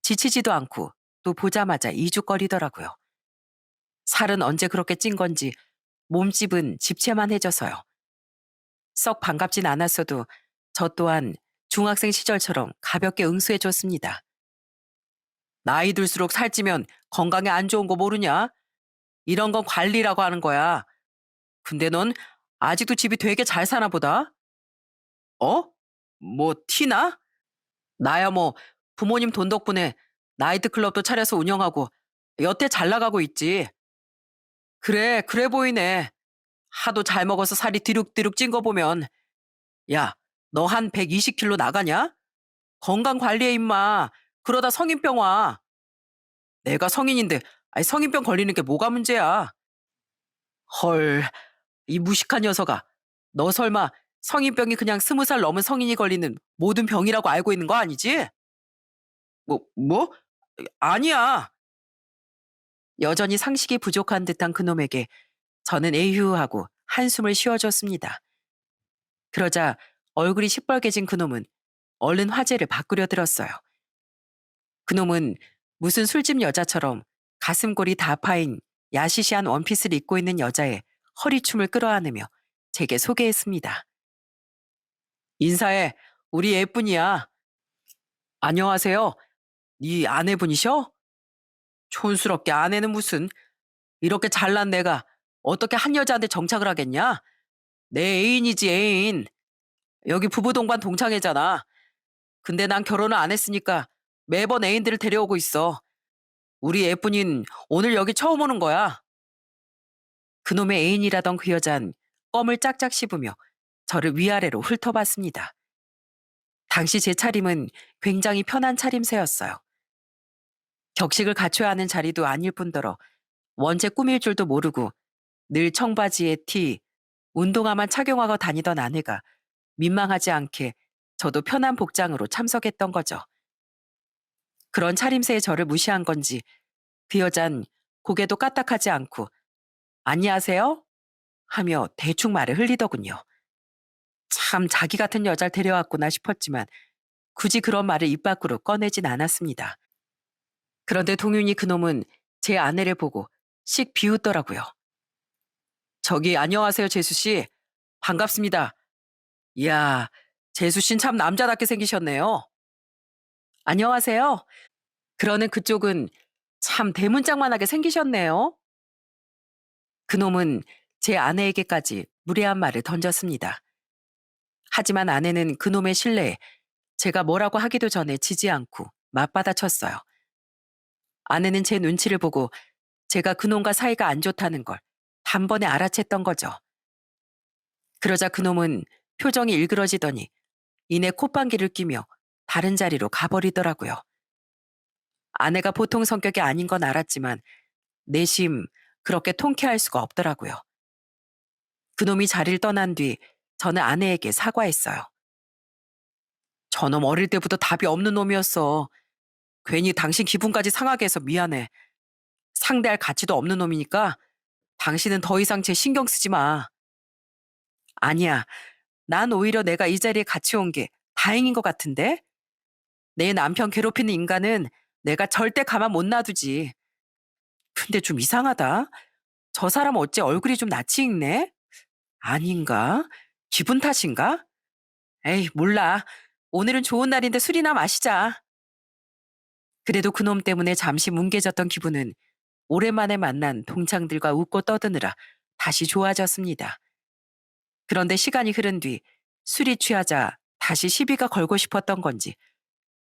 지치지도 않고 또 보자마자 이죽거리더라고요. 살은 언제 그렇게 찐 건지 몸집은 집채만 해져서요. 썩 반갑진 않았어도 저 또한 중학생 시절처럼 가볍게 응수해줬습니다. 나이 들수록 살찌면 건강에 안 좋은 거 모르냐? 이런 건 관리라고 하는 거야. 근데 넌 아직도 집이 되게 잘 사나 보다? 어? 뭐 티나? 나야 뭐 부모님 돈 덕분에 나이트클럽도 차려서 운영하고 여태 잘 나가고 있지. 그래, 그래 보이네. 하도 잘 먹어서 살이 뒤룩뒤룩 찐 거 보면. 야, 너 한 120kg 나가냐? 건강 관리해 임마. 그러다 성인병 와. 내가 성인인데 아니 성인병 걸리는 게 뭐가 문제야? 헐, 이 무식한 녀석아. 너 설마 성인병이 그냥 20살 넘은 성인이 걸리는 모든 병이라고 알고 있는 거 아니지? 뭐? 아니야. 여전히 상식이 부족한 듯한 그놈에게 저는 에휴하고 한숨을 쉬어줬습니다. 그러자 얼굴이 시뻘개진 그놈은 얼른 화제를 바꾸려 들었어요. 그놈은 무슨 술집 여자처럼 가슴골이 다 파인 야시시한 원피스를 입고 있는 여자의 허리춤을 끌어안으며 제게 소개했습니다. 인사해. 우리 예쁜이야. 안녕하세요. 네 아내분이셔? 촌스럽게 아내는 무슨. 이렇게 잘난 내가 어떻게 한 여자한테 정착을 하겠냐? 내 애인이지 애인. 여기 부부 동반 동창회잖아. 근데 난 결혼을 안 했으니까 매번 애인들을 데려오고 있어. 우리 예쁜인 오늘 여기 처음 오는 거야. 그놈의 애인이라던 그 여잔 껌을 짝짝 씹으며 저를 위아래로 훑어봤습니다. 당시 제 차림은 굉장히 편한 차림새였어요. 격식을 갖춰야 하는 자리도 아닐 뿐더러 원체 꾸밀 줄도 모르고 늘 청바지에 티, 운동화만 착용하고 다니던 아내가 민망하지 않게 저도 편한 복장으로 참석했던 거죠. 그런 차림새의 저를 무시한 건지 그 여잔 고개도 까딱하지 않고 안녕하세요? 하며 대충 말을 흘리더군요. 참 자기 같은 여자를 데려왔구나 싶었지만 굳이 그런 말을 입 밖으로 꺼내진 않았습니다. 그런데 동윤이 그놈은 제 아내를 보고 씩 비웃더라고요. 저기 안녕하세요 재수씨. 반갑습니다. 이야, 재수씨는 참 남자답게 생기셨네요. 안녕하세요. 그러는 그쪽은 참 대문짝만하게 생기셨네요. 그놈은 제 아내에게까지 무례한 말을 던졌습니다. 하지만 아내는 그놈의 신뢰에 제가 뭐라고 하기도 전에 지지 않고 맞받아쳤어요. 아내는 제 눈치를 보고 제가 그놈과 사이가 안 좋다는 걸 단번에 알아챘던 거죠. 그러자 그놈은 표정이 일그러지더니 이내 콧방귀를 끼며 다른 자리로 가버리더라고요. 아내가 보통 성격이 아닌 건 알았지만 내심 그렇게 통쾌할 수가 없더라고요. 그놈이 자리를 떠난 뒤 저는 아내에게 사과했어요. 저놈 어릴 때부터 답이 없는 놈이었어. 괜히 당신 기분까지 상하게 해서 미안해. 상대할 가치도 없는 놈이니까 당신은 더 이상 제 신경 쓰지 마. 아니야. 난 오히려 내가 이 자리에 같이 온 게 다행인 것 같은데? 내 남편 괴롭히는 인간은 내가 절대 가만 못 놔두지. 근데 좀 이상하다. 저 사람 어째 얼굴이 좀 낯이 익네? 아닌가? 기분 탓인가? 에이, 몰라. 오늘은 좋은 날인데 술이나 마시자. 그래도 그놈 때문에 잠시 뭉개졌던 기분은 오랜만에 만난 동창들과 웃고 떠드느라 다시 좋아졌습니다. 그런데 시간이 흐른 뒤 술이 취하자 다시 시비가 걸고 싶었던 건지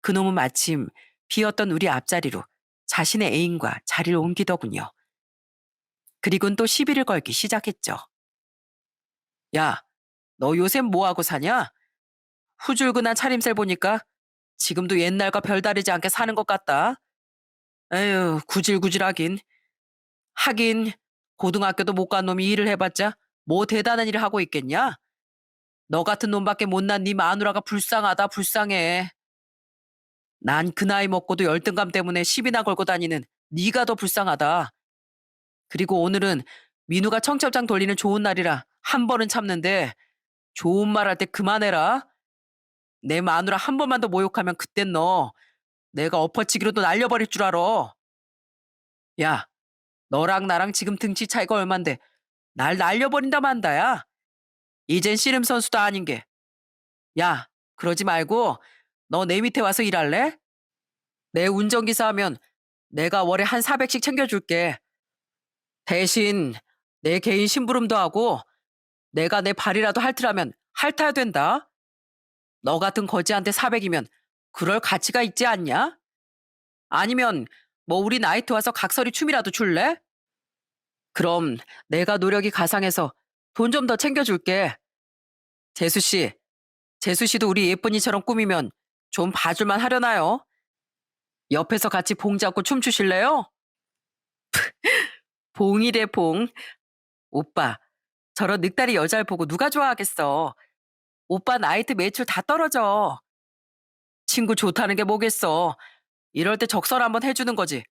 그놈은 마침 비었던 우리 앞자리로 자신의 애인과 자리를 옮기더군요. 그리곤 또 시비를 걸기 시작했죠. 야, 너 요새 뭐하고 사냐? 후줄근한 차림새 보니까 지금도 옛날과 별다르지 않게 사는 것 같다. 에휴, 구질구질하긴. 하긴 고등학교도 못 간 놈이 일을 해봤자 뭐 대단한 일을 하고 있겠냐? 너 같은 놈밖에 못난 네 마누라가 불쌍하다 불쌍해. 난 그 나이 먹고도 열등감 때문에 시비나 걸고 다니는 네가 더 불쌍하다. 그리고 오늘은 민우가 청첩장 돌리는 좋은 날이라 한 번은 참는데 좋은 말 할 때 그만해라. 내 마누라 한 번만 더 모욕하면 그땐 너 내가 엎어치기로도 날려버릴 줄 알아. 야, 너랑 나랑 지금 등치 차이가 얼만데 날 날려버린다 만다야. 이젠 씨름 선수도 아닌 게. 야, 그러지 말고 너 내 밑에 와서 일할래? 내 운전기사 하면 내가 월에 한 400씩 챙겨줄게. 대신 내 개인 심부름도 하고 내가 내 발이라도 핥으라면 핥아야 된다. 너 같은 거지한테 400이면 그럴 가치가 있지 않냐? 아니면 뭐 우리 나이트 와서 각설이 춤이라도 출래? 그럼 내가 노력이 가상해서 돈 좀 더 챙겨줄게. 재수 씨, 재수 씨도 우리 예쁜이처럼 꾸미면 좀 봐줄만 하려나요? 옆에서 같이 봉 잡고 춤추실래요? 봉이래 봉. 오빠, 저런 늑다리 여자를 보고 누가 좋아하겠어. 오빠 나이트 매출 다 떨어져. 친구 좋다는 게 뭐겠어. 이럴 때 적설 한번 해주는 거지.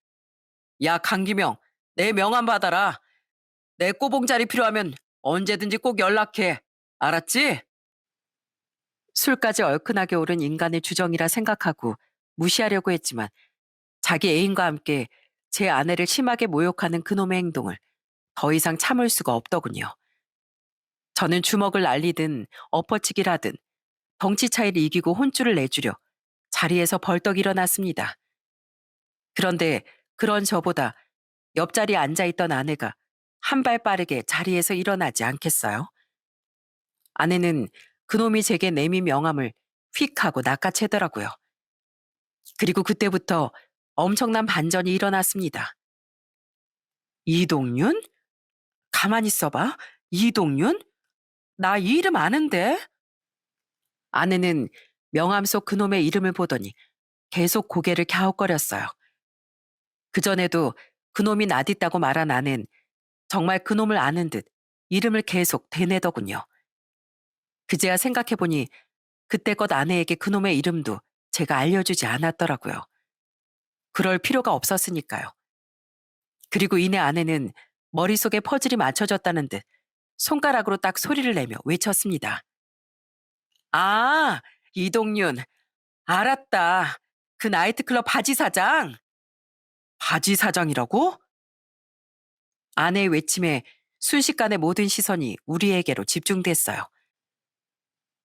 야, 강기명, 내 명함 받아라. 내 꼬봉 자리 필요하면 언제든지 꼭 연락해. 알았지? 술까지 얼큰하게 오른 인간의 주정이라 생각하고 무시하려고 했지만 자기 애인과 함께 제 아내를 심하게 모욕하는 그놈의 행동을 더 이상 참을 수가 없더군요. 저는 주먹을 날리든 엎어치기를 하든 덩치 차이를 이기고 혼쭐을 내주려 자리에서 벌떡 일어났습니다. 그런데 그런 저보다 옆자리에 앉아있던 아내가 한 발 빠르게 자리에서 일어나지 않겠어요? 아내는 그놈이 제게 내민 명함을 휙 하고 낚아채더라고요. 그리고 그때부터 엄청난 반전이 일어났습니다. 이동윤? 가만히 있어봐. 이동윤? 나 이 이름 아는데? 아내는 명함 속 그놈의 이름을 보더니 계속 고개를 갸웃거렸어요. 그전에도 그놈이 낯있다고 말한 아는 정말 그놈을 아는 듯 이름을 계속 대내더군요. 그제야 생각해보니 그때껏 아내에게 그놈의 이름도 제가 알려주지 않았더라고요. 그럴 필요가 없었으니까요. 그리고 이내 아내는 머릿속에 퍼즐이 맞춰졌다는 듯 손가락으로 딱 소리를 내며 외쳤습니다. 아, 이동윤. 알았다. 그 나이트클럽 바지 사장. 바지 사장이라고? 아내의 외침에 순식간에 모든 시선이 우리에게로 집중됐어요.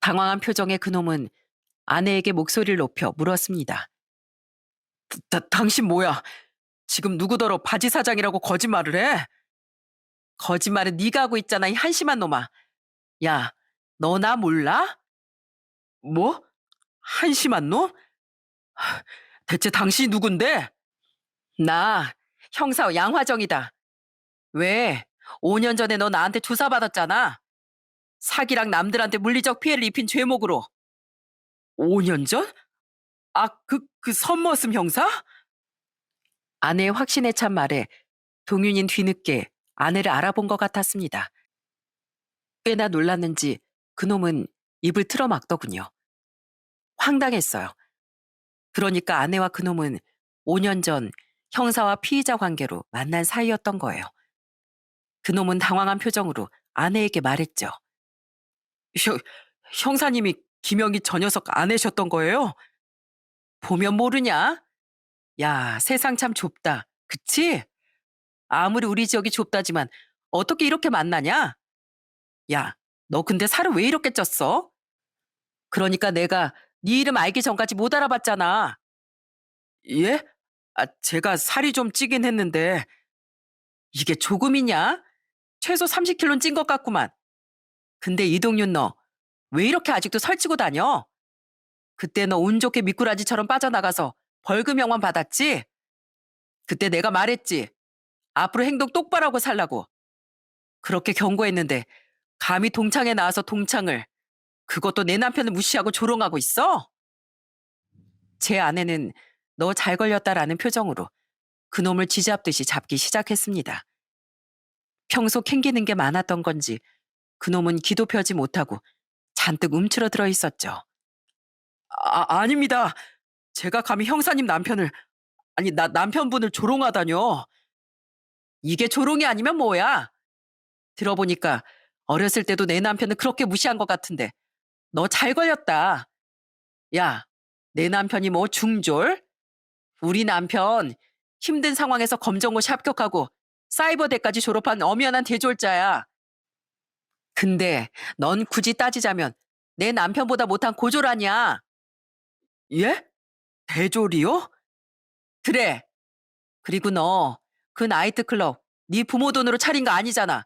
당황한 표정의 그놈은 아내에게 목소리를 높여 물었습니다. 당신 뭐야? 지금 누구더러 바지 사장이라고 거짓말을 해? 거짓말은 네가 하고 있잖아, 이 한심한 놈아. 야, 너 나 몰라? 뭐? 한심한 놈? 대체 당신이 누군데? 나 형사 양화정이다. 왜? 5년 전에 너 나한테 조사받았잖아. 사기랑 남들한테 물리적 피해를 입힌 죄목으로. 5년 전? 아, 그 선머슴 형사? 아내의 확신에 찬 말에 동윤인 뒤늦게 아내를 알아본 것 같았습니다. 꽤나 놀랐는지 그놈은 입을 틀어막더군요. 황당했어요. 그러니까 아내와 그놈은 5년 전 형사와 피의자 관계로 만난 사이였던 거예요. 그놈은 당황한 표정으로 아내에게 말했죠. 형, 형사님이 김영희 저 녀석 아내셨던 거예요? 보면 모르냐? 야, 세상 참 좁다. 그치? 아무리 우리 지역이 좁다지만 어떻게 이렇게 만나냐? 야, 너 근데 살을 왜 이렇게 쪘어? 그러니까 내가 네 이름 알기 전까지 못 알아봤잖아. 예? 제가 살이 좀 찌긴 했는데 이게 조금이냐? 최소 30kg는 찐 것 같구만. 근데 이동윤 너 왜 이렇게 아직도 설치고 다녀? 그때 너 운 좋게 미꾸라지처럼 빠져나가서 벌금형만 받았지? 그때 내가 말했지. 앞으로 행동 똑바로 하고 살라고. 그렇게 경고했는데 감히 동창회 나와서 동창을, 그것도 내 남편을 무시하고 조롱하고 있어? 제 아내는 너 잘 걸렸다라는 표정으로 그놈을 쥐잡듯이 잡기 시작했습니다. 평소 캥기는 게 많았던 건지 그놈은 기도 펴지 못하고 잔뜩 움츠러들어 있었죠. 아닙니다. 제가 감히 형사님 남편을, 아니 남편분을 조롱하다뇨. 이게 조롱이 아니면 뭐야? 들어보니까 어렸을 때도 내 남편을 그렇게 무시한 것 같은데 너 잘 걸렸다. 야, 내 남편이 뭐 중졸? 우리 남편 힘든 상황에서 검정고시 합격하고 사이버대까지 졸업한 엄연한 대졸자야. 근데 넌 굳이 따지자면 내 남편보다 못한 고졸 아니야. 예? 대졸이요? 그래. 그리고 너 그 나이트클럽 네 부모 돈으로 차린 거 아니잖아.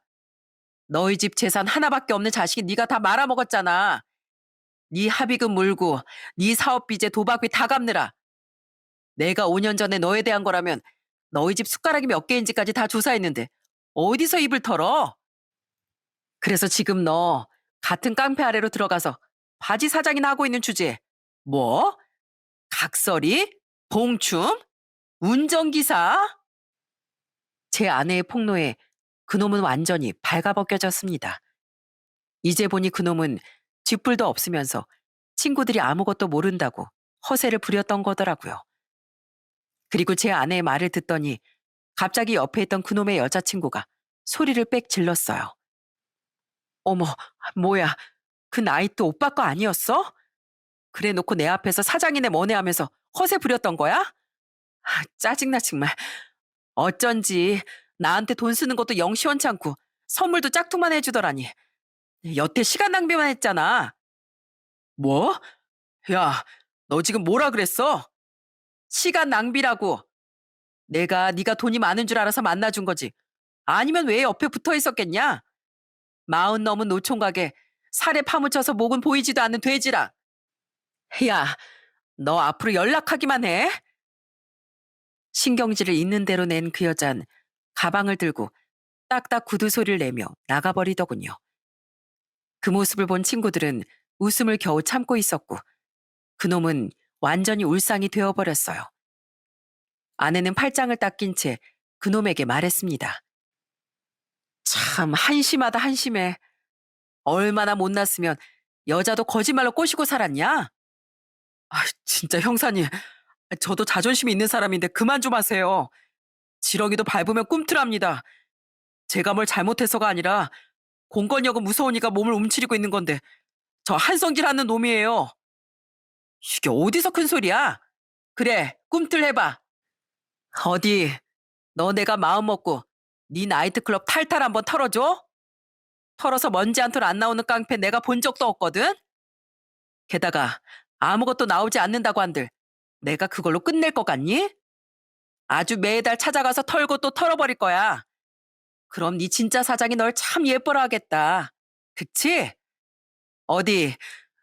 너희 집 재산 하나밖에 없는 자식이 네가 다 말아먹었잖아. 네 합의금 물고 네 사업비제 도박비 다 갚느라. 내가 5년 전에 너에 대한 거라면 너희 집 숟가락이 몇 개인지까지 다 조사했는데 어디서 입을 털어? 그래서 지금 너 같은 깡패 아래로 들어가서 바지 사장이나 하고 있는 주제에 뭐? 각설이? 봉춤? 운전기사? 제 아내의 폭로에 그놈은 완전히 발가벗겨졌습니다. 이제 보니 그놈은 쥐뿔도 없으면서 친구들이 아무것도 모른다고 허세를 부렸던 거더라고요. 그리고 제 아내의 말을 듣더니 갑자기 옆에 있던 그놈의 여자친구가 소리를 빽 질렀어요. 어머, 뭐야, 그 나이트 오빠 거 아니었어? 그래 놓고 내 앞에서 사장이네 뭐네 하면서 허세 부렸던 거야? 짜증나 정말. 어쩐지 나한테 돈 쓰는 것도 영 시원찮고 선물도 짝퉁만 해주더라니. 여태 시간 낭비만 했잖아. 뭐? 야, 너 지금 뭐라 그랬어? 시간 낭비라고. 내가 네가 돈이 많은 줄 알아서 만나준 거지. 아니면 왜 옆에 붙어 있었겠냐? 마흔 넘은 노총각에 살에 파묻혀서 목은 보이지도 않는 돼지랑. 야, 너 앞으로 연락하기만 해. 신경질을 있는 대로 낸 그 여잔 가방을 들고 딱딱 구두 소리를 내며 나가버리더군요. 그 모습을 본 친구들은 웃음을 겨우 참고 있었고 그놈은 완전히 울상이 되어버렸어요. 아내는 팔짱을 딱 낀 채 그놈에게 말했습니다. 참 한심하다 한심해. 얼마나 못났으면 여자도 거짓말로 꼬시고 살았냐? 진짜 형사님. 저도 자존심이 있는 사람인데 그만 좀 하세요. 지렁이도 밟으면 꿈틀합니다. 제가 뭘 잘못해서가 아니라 공권력은 무서우니까 몸을 움츠리고 있는 건데 저 한성질하는 놈이에요. 이게 어디서 큰 소리야? 그래, 꿈틀해봐. 어디, 너 내가 마음 먹고 네 나이트클럽 탈탈 한번 털어줘? 털어서 먼지 한 톨 안 나오는 깡패 내가 본 적도 없거든? 게다가 아무것도 나오지 않는다고 한들 내가 그걸로 끝낼 것 같니? 아주 매달 찾아가서 털고 또 털어버릴 거야. 그럼 네 진짜 사장이 널 참 예뻐라 하겠다. 그치? 어디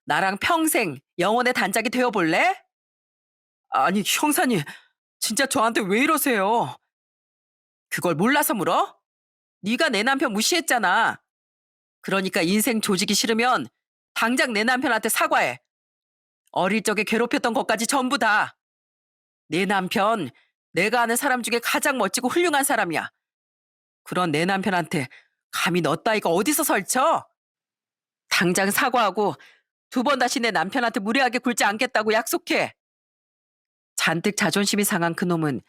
나랑 평생 영혼의 단짝이 되어볼래? 아니 형사님, 진짜 저한테 왜 이러세요? 그걸 몰라서 물어? 네가 내 남편 무시했잖아. 그러니까 인생 조지기 싫으면 당장 내 남편한테 사과해. 어릴 적에 괴롭혔던 것까지 전부 다. 내 남편, 내가 아는 사람 중에 가장 멋지고 훌륭한 사람이야. 그런 내 남편한테 감히 너 따위가 어디서 설쳐? 당장 사과하고 2번 다시 내 남편한테 무례하게 굴지 않겠다고 약속해. 잔뜩 자존심이 상한 그놈은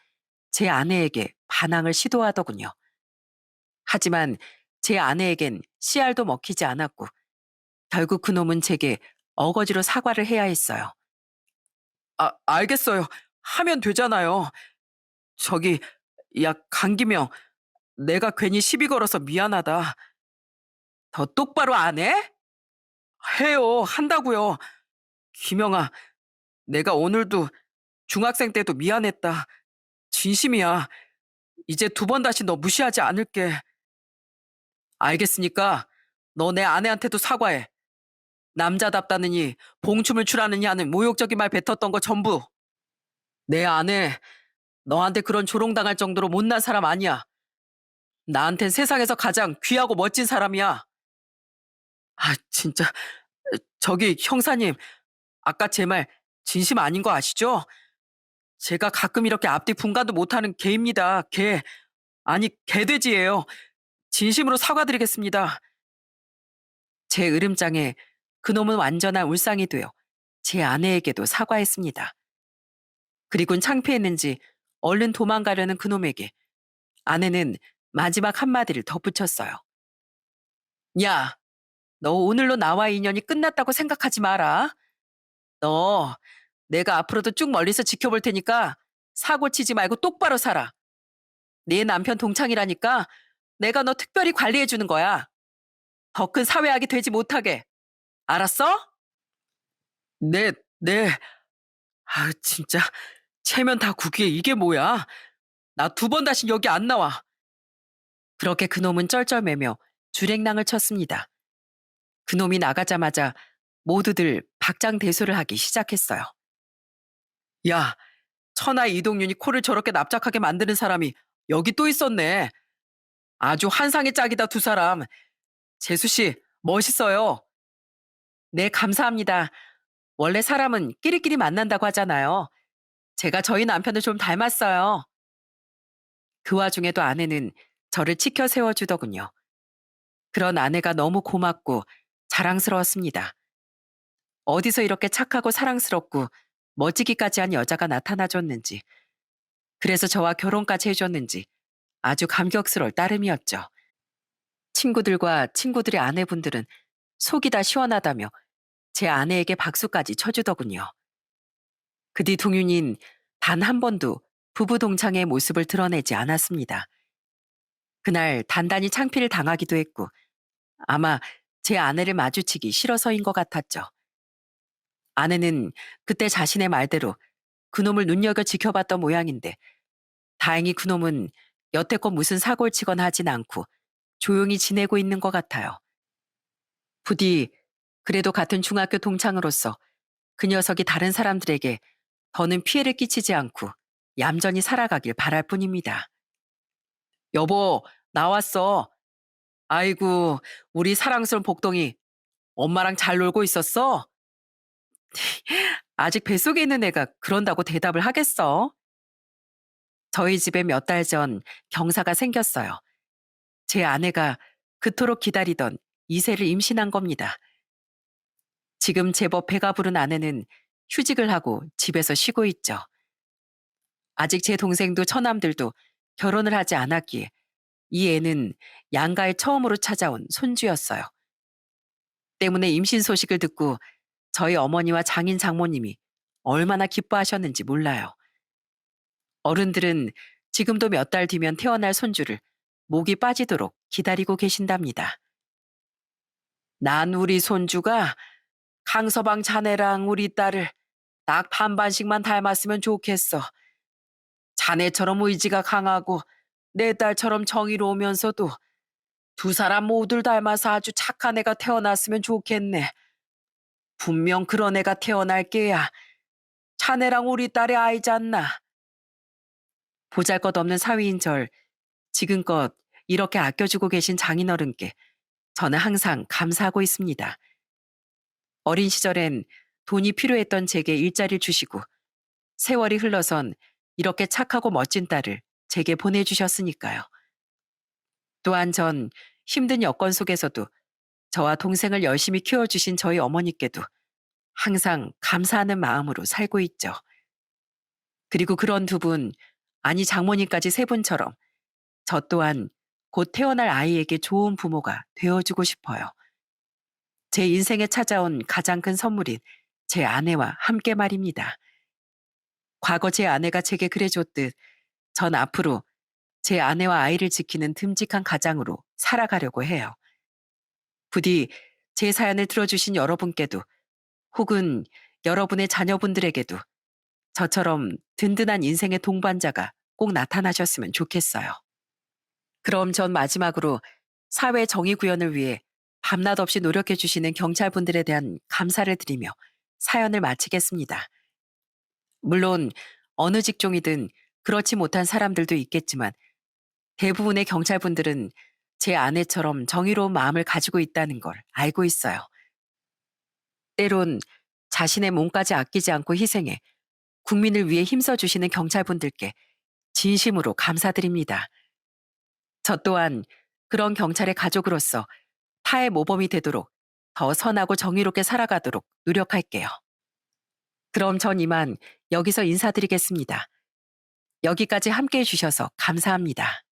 제 아내에게 반항을 시도하더군요. 하지만 제 아내에겐 씨알도 먹히지 않았고 결국 그놈은 제게 어거지로 사과를 해야 했어요. 알겠어요. 하면 되잖아요. 저기, 야, 강기명, 내가 괜히 시비 걸어서 미안하다. 더 똑바로 안 해? 해요, 한다고요. 기명아, 내가 오늘도 중학생 때도 미안했다. 진심이야. 이제 2번 다시 너 무시하지 않을게. 알겠으니까 너 내 아내한테도 사과해. 남자답다느니 봉춤을 추라느니 하는 모욕적인 말 뱉었던 거 전부. 내 아내 너한테 그런 조롱당할 정도로 못난 사람 아니야. 나한텐 세상에서 가장 귀하고 멋진 사람이야. 진짜. 저기 형사님, 아까 제 말 진심 아닌 거 아시죠? 제가 가끔 이렇게 앞뒤 분간도 못하는 개입니다. 개. 아니, 개돼지예요. 진심으로 사과드리겠습니다. 제 으름장에 그놈은 완전한 울상이 되어 제 아내에게도 사과했습니다. 그리곤 창피했는지 얼른 도망가려는 그놈에게 아내는 마지막 한마디를 덧붙였어요. 야, 너 오늘로 나와의 인연이 끝났다고 생각하지 마라. 너 내가 앞으로도 쭉 멀리서 지켜볼 테니까 사고 치지 말고 똑바로 살아. 네 남편 동창이라니까 내가 너 특별히 관리해 주는 거야. 더 큰 사회악이 되지 못하게. 알았어? 네, 네. 진짜 체면 다 구기에 이게 뭐야? 나 2번 다시 여기 안 나와. 그렇게 그놈은 쩔쩔매며 줄행랑을 쳤습니다. 그놈이 나가자마자 모두들 박장대소를 하기 시작했어요. 야, 천하의 이동윤이 코를 저렇게 납작하게 만드는 사람이 여기 또 있었네. 아주 환상의 짝이다, 2사람. 재수씨, 멋있어요. 네, 감사합니다. 원래 사람은 끼리끼리 만난다고 하잖아요. 제가 저희 남편을 좀 닮았어요. 그 와중에도 아내는 저를 치켜 세워주더군요. 그런 아내가 너무 고맙고 자랑스러웠습니다. 어디서 이렇게 착하고 사랑스럽고 멋지기까지 한 여자가 나타나줬는지, 그래서 저와 결혼까지 해줬는지 아주 감격스러울 따름이었죠. 친구들과 친구들의 아내분들은 속이 다 시원하다며 제 아내에게 박수까지 쳐주더군요. 그 뒤 동윤인 단 한 번도 부부 동창의 모습을 드러내지 않았습니다. 그날 단단히 창피를 당하기도 했고 아마 제 아내를 마주치기 싫어서인 것 같았죠. 아내는 그때 자신의 말대로 그놈을 눈여겨 지켜봤던 모양인데 다행히 그놈은 여태껏 무슨 사고를 치거나 하진 않고 조용히 지내고 있는 것 같아요. 부디 그래도 같은 중학교 동창으로서 그 녀석이 다른 사람들에게 더는 피해를 끼치지 않고 얌전히 살아가길 바랄 뿐입니다. 여보, 나왔어. 아이고, 우리 사랑스러운 복동이 엄마랑 잘 놀고 있었어? 아직 뱃속에 있는 애가 그런다고 대답을 하겠어? 저희 집에 몇 달 전 경사가 생겼어요. 제 아내가 그토록 기다리던 2세를 임신한 겁니다. 지금 제법 배가 부른 아내는 휴직을 하고 집에서 쉬고 있죠. 아직 제 동생도 처남들도 결혼을 하지 않았기에 이 애는 양가에 처음으로 찾아온 손주였어요. 때문에 임신 소식을 듣고 저희 어머니와 장인 장모님이 얼마나 기뻐하셨는지 몰라요. 어른들은 지금도 몇 달 뒤면 태어날 손주를 목이 빠지도록 기다리고 계신답니다. 난 우리 손주가 강서방 자네랑 우리 딸을 딱 반반씩만 닮았으면 좋겠어. 자네처럼 의지가 강하고 내 딸처럼 정의로우면서도 2사람 모두를 닮아서 아주 착한 애가 태어났으면 좋겠네. 분명 그런 애가 태어날 게야. 자네랑 우리 딸의 아이잖나. 보잘것없는 사위인 절 지금껏 이렇게 아껴주고 계신 장인어른께 저는 항상 감사하고 있습니다. 어린 시절엔 돈이 필요했던 제게 일자리를 주시고 세월이 흘러선 이렇게 착하고 멋진 딸을 제게 보내주셨으니까요. 또한 전 힘든 여건 속에서도 저와 동생을 열심히 키워주신 저희 어머니께도 항상 감사하는 마음으로 살고 있죠. 그리고 그런 두 분, 아니 장모님까지 세 분처럼 저 또한 곧 태어날 아이에게 좋은 부모가 되어주고 싶어요. 제 인생에 찾아온 가장 큰 선물인 제 아내와 함께 말입니다. 과거 제 아내가 제게 그래줬듯 전 앞으로 제 아내와 아이를 지키는 듬직한 가장으로 살아가려고 해요. 부디 제 사연을 들어주신 여러분께도 혹은 여러분의 자녀분들에게도 저처럼 든든한 인생의 동반자가 꼭 나타나셨으면 좋겠어요. 그럼 전 마지막으로 사회 정의 구현을 위해 밤낮 없이 노력해 주시는 경찰분들에 대한 감사를 드리며 사연을 마치겠습니다. 물론 어느 직종이든 그렇지 못한 사람들도 있겠지만 대부분의 경찰분들은 제 아내처럼 정의로운 마음을 가지고 있다는 걸 알고 있어요. 때론 자신의 몸까지 아끼지 않고 희생해 국민을 위해 힘써주시는 경찰분들께 진심으로 감사드립니다. 저 또한 그런 경찰의 가족으로서 타의 모범이 되도록 더 선하고 정의롭게 살아가도록 노력할게요. 그럼 전 이만 여기서 인사드리겠습니다. 여기까지 함께 해주셔서 감사합니다.